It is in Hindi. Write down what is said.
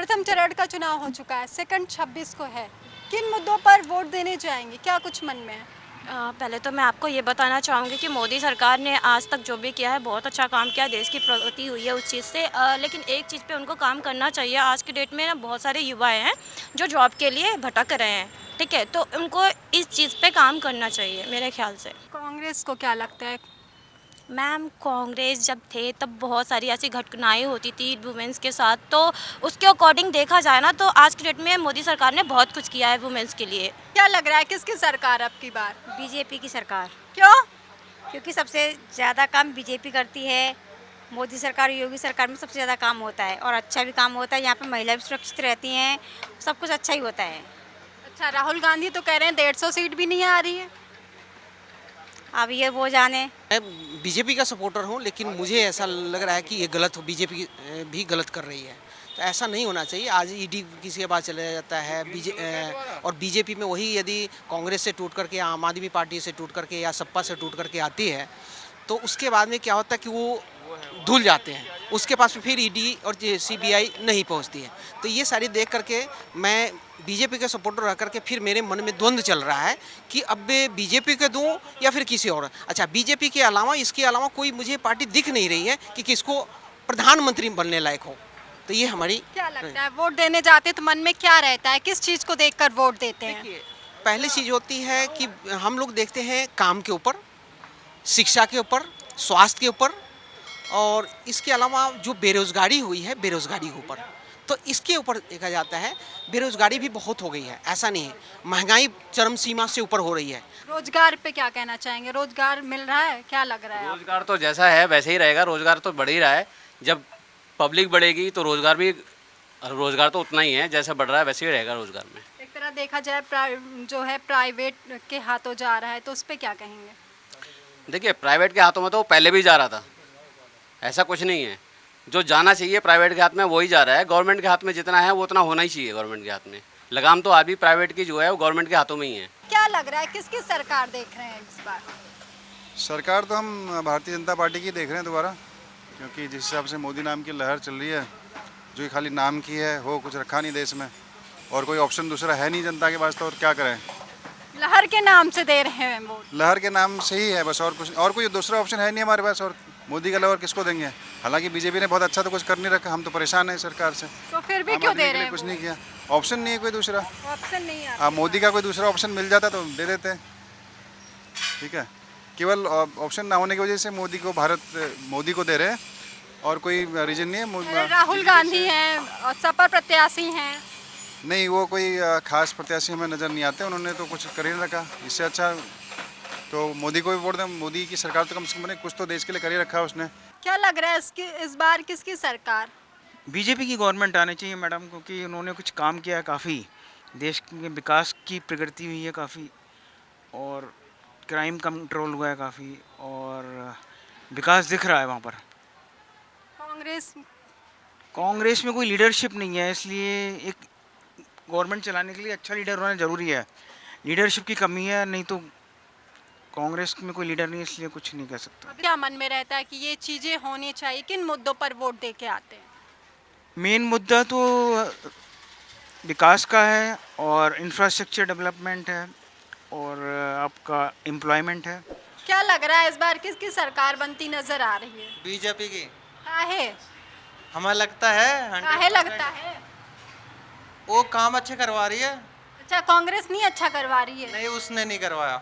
प्रथम चरण का चुनाव हो चुका है, सेकंड 26 को है। किन मुद्दों पर वोट देने जाएंगे, क्या कुछ मन में है? पहले तो मैं आपको ये बताना चाहूँगी कि मोदी सरकार ने आज तक जो भी किया है बहुत अच्छा काम किया, देश की प्रगति हुई है उस चीज़ से। लेकिन एक चीज़ पे उनको काम करना चाहिए। आज के डेट में ना बहुत सारे युवा हैं जो जॉब के लिए भटक रहे हैं, ठीक है, तो उनको इस चीज़ पे काम करना चाहिए मेरे ख्याल से। कांग्रेस को क्या लगता है? मैम, कांग्रेस जब थे तब बहुत सारी ऐसी घटनाएं होती थी वुमेंस के साथ, तो उसके अकॉर्डिंग देखा जाए ना तो आज के डेट में मोदी सरकार ने बहुत कुछ किया है वुमेंस के लिए। क्या लग रहा है किसकी सरकार अब की बार? बीजेपी की सरकार, क्यों? क्योंकि सबसे ज़्यादा काम बीजेपी करती है। मोदी सरकार, योगी सरकार में सबसे ज़्यादा काम होता है और अच्छा भी काम होता है। यहाँ पे महिला भी सुरक्षित रहती हैं, सब कुछ अच्छा ही होता है। अच्छा, राहुल गांधी तो कह रहे हैं 150 सीट भी नहीं आ रही है। अब ये वो जाने। मैं बीजेपी का सपोर्टर हूं, लेकिन मुझे ऐसा लग रहा है कि ये गलत हो, बीजेपी भी गलत कर रही है। तो ऐसा नहीं होना चाहिए। आज ईडी किसी के पास चला जाता है और बीजेपी में वही यदि कांग्रेस से टूट करके, आम आदमी पार्टी से टूट करके या सपा से टूट करके आती है, तो उसके बाद में क्या होता है कि वो धुल जाते हैं। उसके पास में फिर ईडी और सीबीआई नहीं पहुंचती है। तो ये सारी देख करके मैं बीजेपी के सपोर्टर रह करके फिर मेरे मन में द्वंद्व चल रहा है कि अब बीजेपी के दूं या फिर किसी और। अच्छा, बीजेपी के अलावा, इसके अलावा कोई मुझे पार्टी दिख नहीं रही है कि किसको प्रधानमंत्री बनने लायक हो। तो ये हमारी क्या लगता है वोट देने जाते तो मन में क्या रहता है, किस चीज को देखकर वोट देते हैं? पहली चीज़ होती है कि हम लोग देखते हैं काम के ऊपर, शिक्षा के ऊपर, स्वास्थ्य के ऊपर, और इसके अलावा जो बेरोजगारी हुई है, बेरोजगारी के ऊपर। तो इसके ऊपर देखा जाता है। बेरोजगारी भी बहुत हो गई है, ऐसा नहीं है। महंगाई चरम सीमा से ऊपर हो रही है। रोजगार पे क्या कहना चाहेंगे? रोजगार मिल रहा है, क्या लग रहा है आपको? रोजगार तो जैसा है वैसे ही रहेगा। रोजगार तो बढ़ ही रहा है। जब पब्लिक बढ़ेगी तो रोजगार तो उतना ही है, जैसा बढ़ रहा है वैसे ही रहेगा रोजगार में। एक तरह देखा जाए जो है प्राइवेट के हाथों जा रहा है, तो उस पे क्या कहेंगे? देखिए, प्राइवेट के हाथों में तो पहले भी जा रहा था, ऐसा कुछ नहीं है। जो जाना चाहिए प्राइवेट के हाथ में वही जा रहा है। गवर्नमेंट के हाथ में जितना है वो उतना होना ही चाहिए। गवर्नमेंट के हाथ में लगाम तो अभी प्राइवेट की जो है वो गवर्नमेंट के हाथों में ही है। क्या लग रहा है किसकी सरकार देख रहे हैं इस बार? सरकार तो हम भारतीय जनता पार्टी की देख रहे हैं दोबारा, क्योंकि जिस हिसाब से मोदी नाम की लहर चल रही है, जो खाली नाम की है, हो कुछ रखा नहीं देश में, और कोई ऑप्शन दूसरा है नहीं जनता के पास, तो और क्या करें। लहर के नाम से दे रहे हैं वोट? लहर के नाम से ही है बस, और कोई दूसरा ऑप्शन है नहीं हमारे पास। और मोदी का लहर किसको देंगे? हालांकि बीजेपी ने बहुत अच्छा तो कुछ कर नहीं रखा, हम तो परेशान हैं सरकार से। तो फिर भी आम क्यों आदमी दे के रहे लिए हैं कुछ वोट? नहीं किया। ऑप्शन नहीं है कोई दूसरा। ऑप्शन नहीं है। हाँ, मोदी का कोई दूसरा ऑप्शन मिल जाता तो दे देते, ठीक है। केवल ऑप्शन ना होने की वजह से मोदी को दे रहे हैं, और कोई रीजन नहीं है। राहुल गांधी हैं और सपा प्रत्याशी हैं। नहीं, वो कोई खास प्रत्याशी हमें नज़र नहीं आते। उन्होंने तो कुछ कर ही नहीं रखा। इससे अच्छा तो मोदी को भी वोट दें। मोदी की सरकार तो कम से कम कुछ तो देश के लिए कर ही रखा है उसने। क्या लग रहा है इस बार किसकी सरकार? बीजेपी की गवर्नमेंट आनी चाहिए मैडम, क्योंकि उन्होंने कुछ काम किया है काफ़ी। देश के विकास की प्रगति हुई है काफ़ी, और क्राइम कंट्रोल हुआ है काफ़ी, और विकास दिख रहा है वहाँ पर। कांग्रेस में कोई लीडरशिप नहीं है, इसलिए एक गवर्नमेंट चलाने के लिए अच्छा लीडर होना ज़रूरी है। लीडरशिप की कमी है, नहीं तो कांग्रेस में कोई लीडर नहीं, इसलिए कुछ नहीं कह सकता। क्या मन में रहता है कि ये चीजें होनी चाहिए? किन मुद्दों पर वोट दे के आते हैं? मेन मुद्दा तो विकास का है, और इंफ्रास्ट्रक्चर डेवलपमेंट है, और आपका एम्प्लॉयमेंट है। क्या लग रहा है इस बार किसकी सरकार बनती नजर आ रही है? बीजेपी की काहे? हमें लगता है काहे लगता है? वो काम अच्छे करवा रही है। अच्छा, कांग्रेस नहीं अच्छा करवा रही है? नहीं, उसने नहीं करवाया।